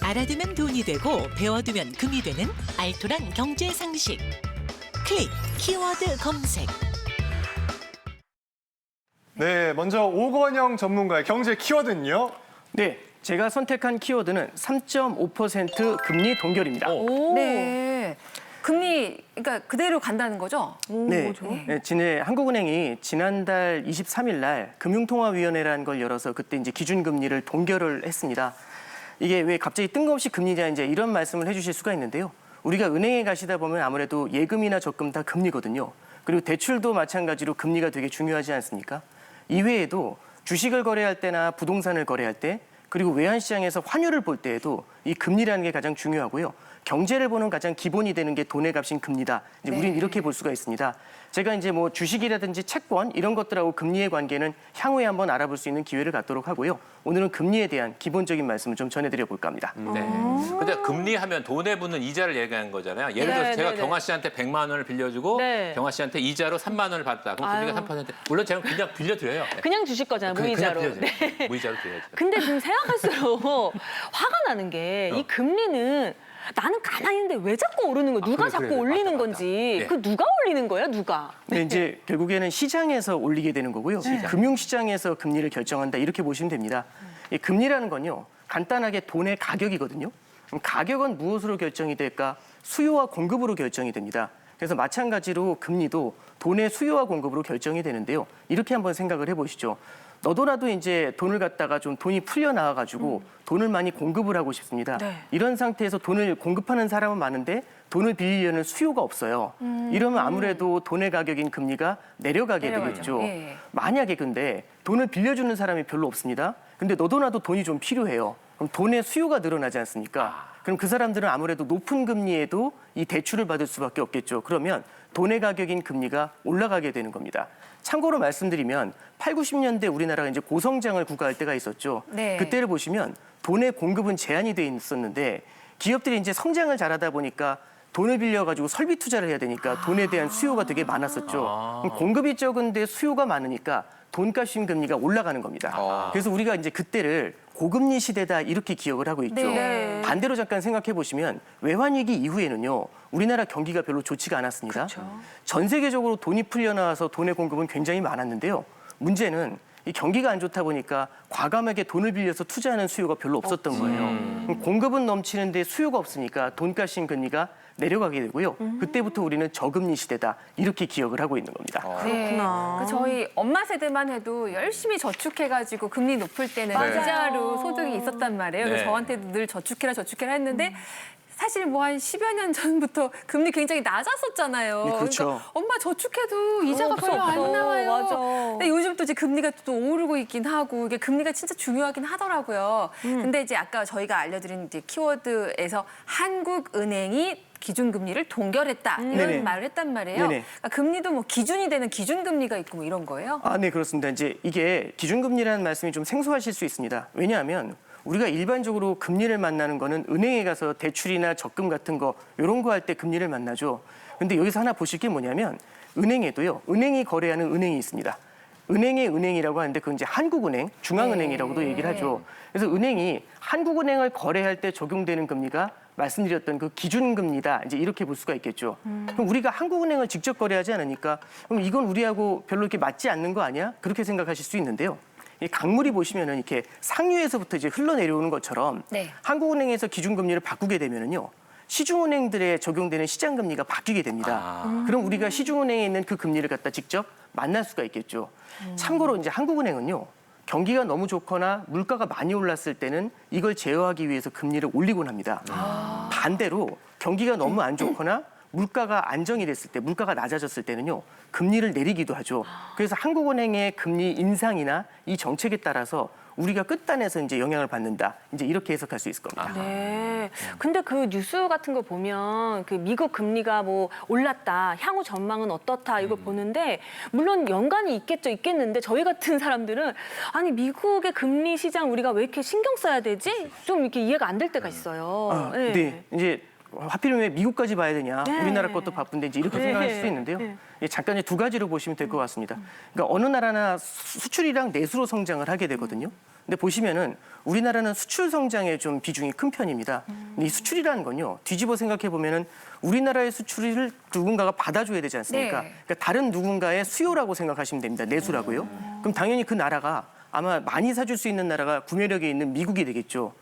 알아두면 돈이 되고 배워두면 금이 되는 알토란 경제 상식. 클릭 키워드 검색. 네, 먼저 오건영 전문가의 경제 키워드는요? 네, 제가 선택한 키워드는 3.5% 금리 동결입니다. 네. 금리 그러니까 그대로 간다는 거죠? 네, 한국은행이 지난달 23일 날 금융통화위원회라는 걸 열어서 그때 이제 기준금리를 동결을 했습니다. 이게 왜 갑자기 뜬금없이 금리냐 이제 이런 말씀을 해주실 수가 있는데요. 우리가 은행에 가시다 보면 아무래도 예금이나 적금 다 금리거든요. 그리고 대출도 마찬가지로 금리가 되게 중요하지 않습니까? 이외에도 주식을 거래할 때나 부동산을 거래할 때 그리고 외환시장에서 환율을 볼 때에도 이 금리라는 게 가장 중요하고요. 경제를 보는 가장 기본이 되는 게 돈의 값인 금리다. 이제 우리는 이렇게 볼 수가 있습니다. 제가 이제 뭐 주식이라든지 채권 이런 것들하고 금리의 관계는 향후에 한번 알아볼 수 있는 기회를 갖도록 하고요. 오늘은 금리에 대한 기본적인 말씀을 좀 전해드려 볼까 합니다. 네. 근데 금리 하면 돈에 붙는 이자를 얘기하는 거잖아요. 예를 들어서 제가 경아 씨한테 100만 원을 빌려주고 경아 씨한테 이자로 3만 원을 받았다. 그럼 금리가 3%. 물론 제가 그냥 빌려드려요. 네. 그냥 주실 거잖아요, 무이자로. 그냥 빌려줘요. 무이자로 드려야죠. 근데 지금 생각할수록 화가 나는 게 이 금리는 나는 가만히 있는데 왜 자꾸 오르는 거야? 누가 자꾸 올리는 맞다. 건지. 네. 그 누가 올리는 거야, 누가? 네, 이제 결국에는 시장에서 올리게 되는 거고요. 금융시장에서 금리를 결정한다 이렇게 보시면 됩니다. 이 금리라는 건요, 간단하게 돈의 가격이거든요. 그럼 가격은 무엇으로 결정이 될까? 수요와 공급으로 결정이 됩니다. 그래서 마찬가지로 금리도 돈의 수요와 공급으로 결정이 되는데요. 이렇게 한번 생각을 해보시죠. 너도나도 이제 돈을 갖다가 좀 돈이 풀려 나와가지고 돈을 많이 공급을 하고 싶습니다. 이런 상태에서 돈을 공급하는 사람은 많은데 돈을 빌리려는 수요가 없어요. 이러면 아무래도 돈의 가격인 금리가 내려가게 되겠죠. 만약에 근데 돈을 빌려주는 사람이 별로 없습니다. 근데 너도나도 돈이 좀 필요해요. 그럼 돈의 수요가 늘어나지 않습니까? 그럼 그 사람들은 아무래도 높은 금리에도 이 대출을 받을 수밖에 없겠죠. 그러면 돈의 가격인 금리가 올라가게 되는 겁니다. 참고로 말씀드리면 8, 90년대 우리나라가 이제 고성장을 구가할 때가 있었죠. 그때를 보시면 돈의 공급은 제한이 돼 있었는데 기업들이 이제 성장을 잘하다 보니까 돈을 빌려가지고 설비 투자를 해야 되니까 돈에 대한 수요가 되게 많았었죠. 그럼 공급이 적은데 수요가 많으니까 돈값인 금리가 올라가는 겁니다. 그래서 우리가 이제 그때를 고금리 시대다 이렇게 기억을 하고 있죠. 반대로 잠깐 생각해 보시면 외환위기 이후에는요. 우리나라 경기가 별로 좋지가 않았습니다. 전 세계적으로 돈이 풀려 나와서 돈의 공급은 굉장히 많았는데요. 문제는 이 경기가 안 좋다 보니까 과감하게 돈을 빌려서 투자하는 수요가 별로 없었던 거예요. 공급은 넘치는데 수요가 없으니까 돈값인 금리가 내려가게 되고요. 그때부터 우리는 저금리 시대다 이렇게 기억을 하고 있는 겁니다. 그렇구나. 저희 엄마 세대만 해도 열심히 저축해가지고 금리 높을 때는 이자로 소득이 있었단 말이에요. 그래서 저한테도 늘 저축해라 했는데 사실 뭐 한 10여 년 전부터 금리 굉장히 낮았었잖아요. 네, 그렇죠. 그러니까 엄마 저축해도 이자가 별로 안 나와요. 맞아. 근데 요즘 또 이제 금리가 또 오르고 있긴 하고 이게 금리가 진짜 중요하긴 하더라고요. 근데 이제 아까 저희가 알려드린 이제 키워드에서 한국은행이 기준금리를 동결했다 이런 네네. 말을 했단 말이에요. 네네. 그러니까 금리도 뭐 기준이 되는 기준금리가 있고 뭐 이런 거예요? 네, 그렇습니다. 이제 이게 기준금리라는 말씀이 좀 생소하실 수 있습니다. 왜냐하면 우리가 일반적으로 금리를 만나는 거는 은행에 가서 대출이나 적금 같은 거 이런 거 할 때 금리를 만나죠. 근데 여기서 하나 보실 게 뭐냐면 은행에도요. 은행이 거래하는 은행이 있습니다. 은행의 은행이라고 하는데 그건 이제 한국은행, 중앙은행이라고도 얘기를 하죠. 그래서 은행이 한국은행을 거래할 때 적용되는 금리가 말씀드렸던 그 기준금리다. 이제 이렇게 볼 수가 있겠죠. 그럼 우리가 한국은행을 직접 거래하지 않으니까 그럼 이건 우리하고 별로 이렇게 맞지 않는 거 아니야? 그렇게 생각하실 수 있는데요. 이 강물이 보시면은 이렇게 상류에서부터 이제 흘러내려오는 것처럼 한국은행에서 기준금리를 바꾸게 되면은요. 시중은행들에 적용되는 시장금리가 바뀌게 됩니다. 그럼 우리가 시중은행에 있는 그 금리를 갖다 직접 만날 수가 있겠죠. 참고로 이제 한국은행은요. 경기가 너무 좋거나 물가가 많이 올랐을 때는 이걸 제어하기 위해서 금리를 올리곤 합니다. 반대로 경기가 너무 안 좋거나 물가가 안정이 됐을 때, 물가가 낮아졌을 때는요, 금리를 내리기도 하죠. 그래서 한국은행의 금리 인상이나 이 정책에 따라서 우리가 끝단에서 이제 영향을 받는다. 이제 이렇게 해석할 수 있을 겁니다. 네. 근데 그 뉴스 같은 거 보면 그 미국 금리가 뭐 올랐다, 향후 전망은 어떻다 이걸 보는데 물론 연관이 있겠는데 저희 같은 사람들은 아니 미국의 금리 시장 우리가 왜 이렇게 신경 써야 되지? 좀 이렇게 이해가 안 될 때가 있어요. 네. 이제 하필이면 왜 미국까지 봐야 되냐. 우리나라 것도 바쁜데 이제 이렇게 생각할 수도 있는데요. 잠깐 이제 두 가지로 보시면 될 것 같습니다. 그러니까 어느 나라나 수출이랑 내수로 성장을 하게 되거든요. 근데 보시면은 우리나라는 수출 성장에 좀 비중이 큰 편입니다. 근데 이 수출이라는 건요, 뒤집어 생각해 보면은 우리나라의 수출을 누군가가 받아줘야 되지 않습니까? 네. 그러니까 다른 누군가의 수요라고 생각하시면 됩니다. 내수라고요. 그럼 당연히 그 나라가 아마 많이 사줄 수 있는 나라가 구매력이 있는 미국이 되겠죠.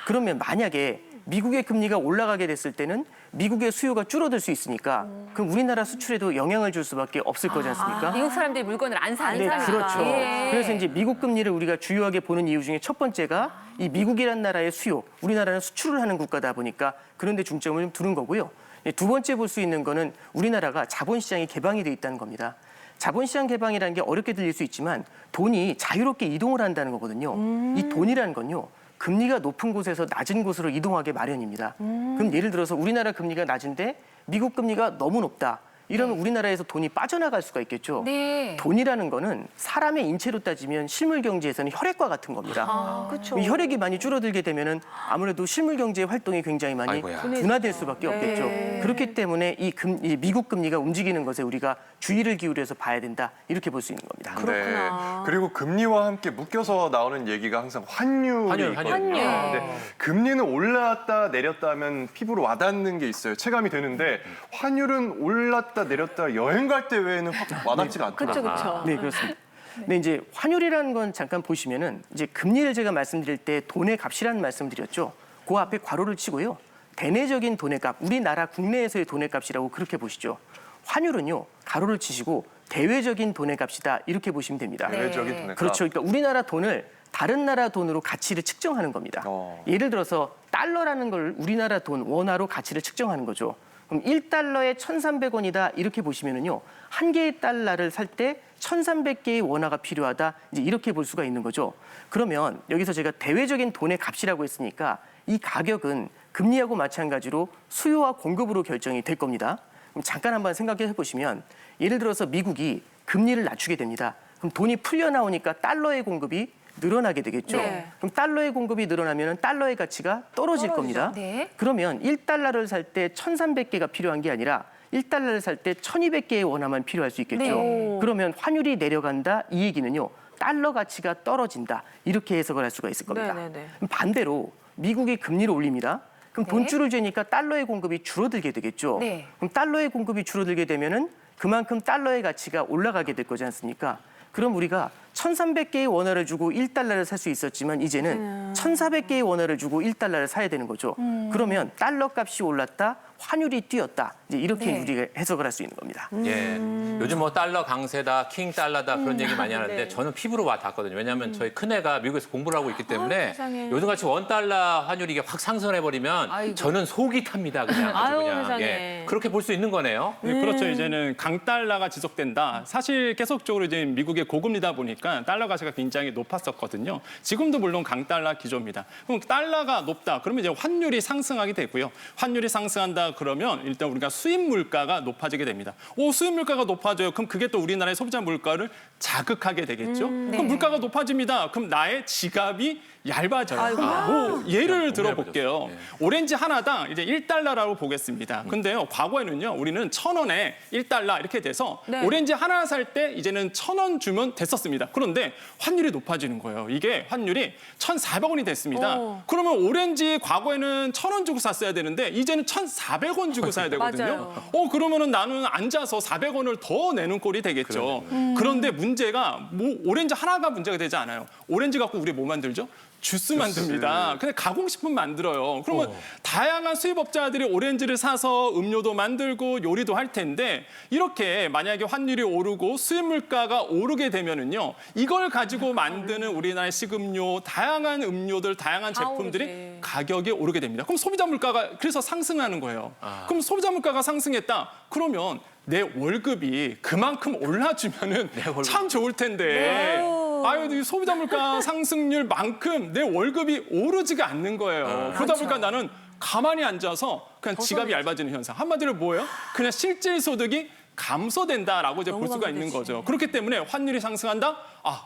그러면 만약에 미국의 금리가 올라가게 됐을 때는 미국의 수요가 줄어들 수 있으니까 그럼 우리나라 수출에도 영향을 줄 수밖에 없을 거지 않습니까? 미국 사람들이 물건을 안 네, 사니까. 그렇죠. 예. 그래서 이제 미국 금리를 우리가 주요하게 보는 이유 중에 첫 번째가 이 미국이란 나라의 수요, 우리나라는 수출을 하는 국가다 보니까 그런 데 중점을 좀 두는 거고요. 두 번째 볼 수 있는 거는 우리나라가 자본시장이 개방이 돼 있다는 겁니다. 자본시장 개방이라는 게 어렵게 들릴 수 있지만 돈이 자유롭게 이동을 한다는 거거든요. 이 돈이라는 건요. 금리가 높은 곳에서 낮은 곳으로 이동하게 마련입니다. 그럼 예를 들어서 우리나라 금리가 낮은데 미국 금리가 너무 높다. 이러면 우리나라에서 돈이 빠져나갈 수가 있겠죠. 네. 돈이라는 거는 사람의 인체로 따지면 실물 경제에서는 혈액과 같은 겁니다. 그렇죠. 이 혈액이 많이 줄어들게 되면은 아무래도 실물 경제 활동이 굉장히 많이 아이고야. 둔화될 수밖에 없겠죠. 그렇기 때문에 이 미국 금리가 움직이는 것에 우리가 주의를 기울여서 봐야 된다. 이렇게 볼 수 있는 겁니다. 네. 그리고 금리와 함께 묶여서 나오는 얘기가 항상 환율이 있거든요. 근데 금리는 올랐다 내렸다 하면 피부로 와닿는 게 있어요. 체감이 되는데 환율은 올랐다 내렸다 여행 갈 때 외에는 확 와닿지가 않더라고요. 그렇죠, 그렇죠. 네, 그렇습니다. 근데 이제 환율이라는 건 잠깐 보시면은 이제 금리를 제가 말씀드릴 때 돈의 값이라는 말씀드렸죠. 그 앞에 괄호를 치고요. 대내적인 돈의 값, 우리나라 국내에서의 돈의 값이라고 그렇게 보시죠. 환율은요, 가로를 치시고 대외적인 돈의 값이다 이렇게 보시면 됩니다. 대외적인 돈의 값. 그렇죠. 그러니까 우리나라 돈을 다른 나라 돈으로 가치를 측정하는 겁니다. 예를 들어서 달러라는 걸 우리나라 돈 원화로 가치를 측정하는 거죠. 그럼 1달러에 1,300원이다 이렇게 보시면은요. 한 개의 달러를 살 때 1,300개의 원화가 필요하다. 이제 이렇게 볼 수가 있는 거죠. 그러면 여기서 제가 대외적인 돈의 값이라고 했으니까 이 가격은 금리하고 마찬가지로 수요와 공급으로 결정이 될 겁니다. 그럼 잠깐 한번 생각해 보시면 예를 들어서 미국이 금리를 낮추게 됩니다. 그럼 돈이 풀려 나오니까 달러의 공급이 늘어나게 되겠죠. 네. 그럼 달러의 공급이 늘어나면 달러의 가치가 떨어질 겁니다. 네. 그러면 1달러를 살 때 1,300개가 필요한 게 아니라 1달러를 살 때 1,200개의 원화만 필요할 수 있겠죠. 네. 그러면 환율이 내려간다 이 얘기는요. 달러 가치가 떨어진다. 이렇게 해석을 할 수가 있을 겁니다. 네, 네, 네. 그럼 반대로 미국이 금리를 올립니다. 그럼 돈줄을 재니까 달러의 공급이 줄어들게 되겠죠. 네. 그럼 달러의 공급이 줄어들게 되면은 그만큼 달러의 가치가 올라가게 될 거지 않습니까? 그럼 우리가 1,300개의 원화를 주고 1달러를 살 수 있었지만 이제는 1,400개의 원화를 주고 1달러를 사야 되는 거죠. 그러면 달러 값이 올랐다, 환율이 뛰었다. 이제 이렇게 네. 우리가 해석을 할 수 있는 겁니다. 예. 요즘 뭐 달러 강세다, 킹 달러다 그런 얘기 많이 하는데 네. 저는 피부로 와 닿거든요. 왜냐하면 저희 큰애가 미국에서 공부를 하고 있기 때문에 세상에. 요즘같이 원달러 환율이 이게 확 상승해버리면 아이고. 저는 속이 탑니다. 그냥 아주 아유, 그냥. 세상에. 예. 그렇게 볼 수 있는 거네요. 네, 그렇죠. 이제는 강달러가 지속된다. 사실 계속적으로 이제 미국의 고금리다 보니까 달러 가치가 굉장히 높았었거든요. 지금도 물론 강달러 기조입니다. 그럼 달러가 높다. 그러면 이제 환율이 상승하게 되고요. 환율이 상승한다 그러면 일단 우리가 수입 물가가 높아지게 됩니다. 수입 물가가 높아져요. 그럼 그게 또 우리나라의 소비자 물가를 자극하게 되겠죠. 그럼 물가가 높아집니다. 그럼 나의 지갑이 얇아져요. 뭐 예를 들어볼게요. 오렌지 하나당 이제 1달러라고 보겠습니다. 근데요, 과거에는요, 우리는 1,000원에 1달러 이렇게 돼서 네. 오렌지 하나 살 때 이제는 1,000원 주면 됐었습니다. 그런데 환율이 높아지는 거예요. 이게 환율이 1,400원이 됐습니다. 그러면 오렌지 과거에는 1,000원 주고 샀어야 되는데 이제는 1,400원 주고 사야 되거든요. 그러면은 나는 앉아서 400원을 더 내는 꼴이 되겠죠. 그런데 문제가 뭐 오렌지 하나가 문제가 되지 않아요. 오렌지 갖고 우리 뭐 만들죠? 주스 만듭니다. 근데 가공식품 만들어요. 그러면 다양한 수입업자들이 오렌지를 사서 음료도 만들고 요리도 할 텐데 이렇게 만약에 환율이 오르고 수입 물가가 오르게 되면은요. 이걸 가지고 만드는 우리나라의 식음료, 다양한 음료들, 다양한 제품들이 오르지. 가격이 오르게 됩니다. 그럼 소비자 물가가 그래서 상승하는 거예요. 그럼 소비자 물가가 상승했다. 그러면 내 월급이 그만큼 올라주면은 참 좋을 텐데. 아유, 이 소비자 물가 상승률만큼 내 월급이 오르지가 않는 거예요. 그러다 보니까 나는 가만히 앉아서 그냥 지갑이 얇아지는 현상. 한마디로 뭐예요? 그냥 실질 소득이 감소된다라고 이제 볼 수가 있는 거죠. 그렇기 때문에 환율이 상승한다?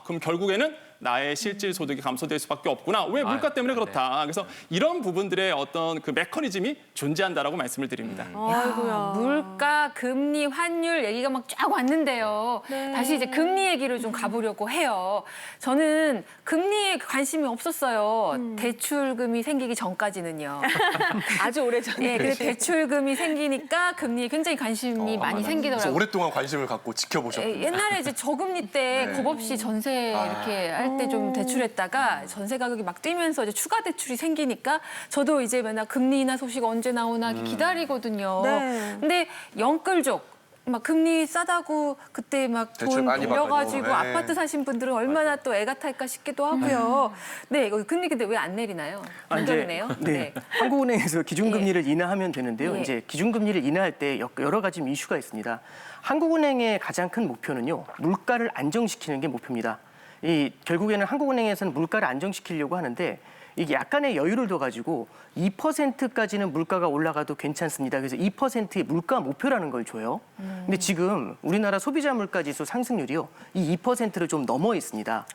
그럼 결국에는 나의 실질 소득이 감소될 수밖에 없구나. 왜 물가 때문에 그렇다. 그래서 이런 부분들의 어떤 그 메커니즘이 존재한다라고 말씀을 드립니다. 아이고야. 물가, 금리, 환율 얘기가 막 쫙 왔는데요. 다시 이제 금리 얘기로 좀 가보려고 해요. 저는 금리에 관심이 없었어요. 대출금이 생기기 전까지는요. 아주 오래전에. 네, 근데 대출금이 생기니까 금리에 굉장히 관심이 많이 그래서 생기더라고요. 오랫동안 관심을 갖고 지켜보셨군요. 옛날에 이제 저금리 때 겁 없이 전세 이렇게 할 때 좀 대출했다가 전세 가격이 막 뛰면서 이제 추가 대출이 생기니까 저도 이제 맨날 금리 인하 소식 언제 나오나 기다리거든요. 네. 근데 영끌족 막 금리 싸다고 그때 막 대출 돈 많이 빌려가지고 받고, 네. 아파트 사신 분들은 얼마나 또 애가 탈까 싶기도 하고요. 네, 이거 근데 왜 안 내리나요? 안되네요. 네. 한국은행에서 기준금리를 인하하면 되는데요. 예. 이제 기준금리를 인하할 때 여러 가지 이슈가 있습니다. 한국은행의 가장 큰 목표는요, 물가를 안정시키는 게 목표입니다. 결국에는 한국은행에서는 물가를 안정시키려고 하는데 이게 약간의 여유를 둬가지고 2%까지는 물가가 올라가도 괜찮습니다. 그래서 2%의 물가 목표라는 걸 줘요. 근데 지금 우리나라 소비자 물가지수 상승률이요, 이 2%를 좀 넘어 있습니다.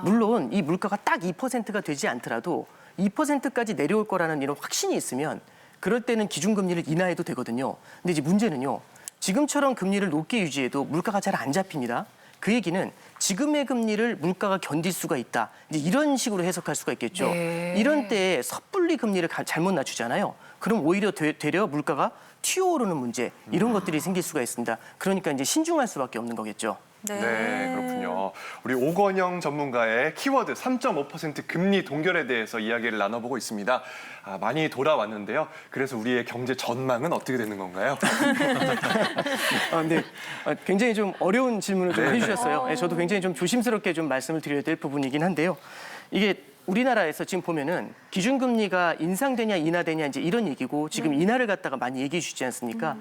물론 이 물가가 딱 2%가 되지 않더라도 2%까지 내려올 거라는 이런 확신이 있으면 그럴 때는 기준금리를 인하해도 되거든요. 근데 이제 문제는요, 지금처럼 금리를 높게 유지해도 물가가 잘 안 잡힙니다. 그 얘기는 지금의 금리를 물가가 견딜 수가 있다. 이제 이런 식으로 해석할 수가 있겠죠. 이런 때에 섣불리 금리를 잘못 낮추잖아요. 그럼 오히려 되려 물가가 튀어오르는 문제, 이런 것들이 생길 수가 있습니다. 그러니까 이제 신중할 수밖에 없는 거겠죠. 네, 그렇군요. 우리 오건영 전문가의 키워드 3.5% 금리 동결에 대해서 이야기를 나눠보고 있습니다. 많이 돌아왔는데요. 그래서 우리의 경제 전망은 어떻게 되는 건가요? 네. 굉장히 좀 어려운 질문을 좀 해주셨어요. 네, 저도 굉장히 좀 조심스럽게 좀 말씀을 드려야 될 부분이긴 한데요. 이게 우리나라에서 지금 보면은 기준금리가 인상되냐 인하되냐 이제 이런 얘기고 지금 인하를 갖다가 많이 얘기해 주시지 않습니까?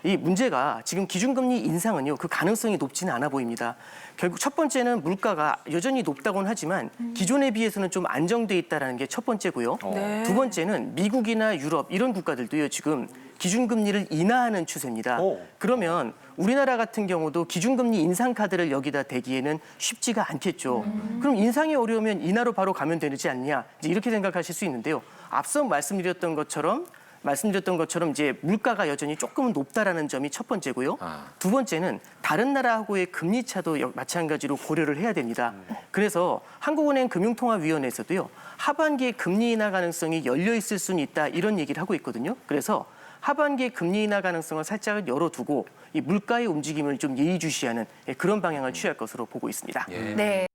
이 문제가 지금 기준금리 인상은요, 그 가능성이 높지는 않아 보입니다. 결국 첫 번째는 물가가 여전히 높다고는 하지만 기존에 비해서는 좀 안정돼 있다는 게 첫 번째고요. 두 번째는 미국이나 유럽 이런 국가들도요, 지금 기준금리를 인하하는 추세입니다. 그러면 우리나라 같은 경우도 기준금리 인상 카드를 여기다 대기에는 쉽지가 않겠죠. 그럼 인상이 어려우면 인하로 바로 가면 되지 않냐, 이제 이렇게 생각하실 수 있는데요. 앞서 말씀드렸던 것처럼 이제 물가가 여전히 조금은 높다라는 점이 첫 번째고요. 두 번째는 다른 나라하고의 금리 차도 마찬가지로 고려를 해야 됩니다. 그래서 한국은행 금융통화위원회에서도요, 하반기에 금리 인하 가능성이 열려 있을 수는 있다, 이런 얘기를 하고 있거든요. 그래서 하반기에 금리 인하 가능성을 살짝 열어두고 이 물가의 움직임을 좀 예의주시하는 그런 방향을 취할 것으로 보고 있습니다. 네.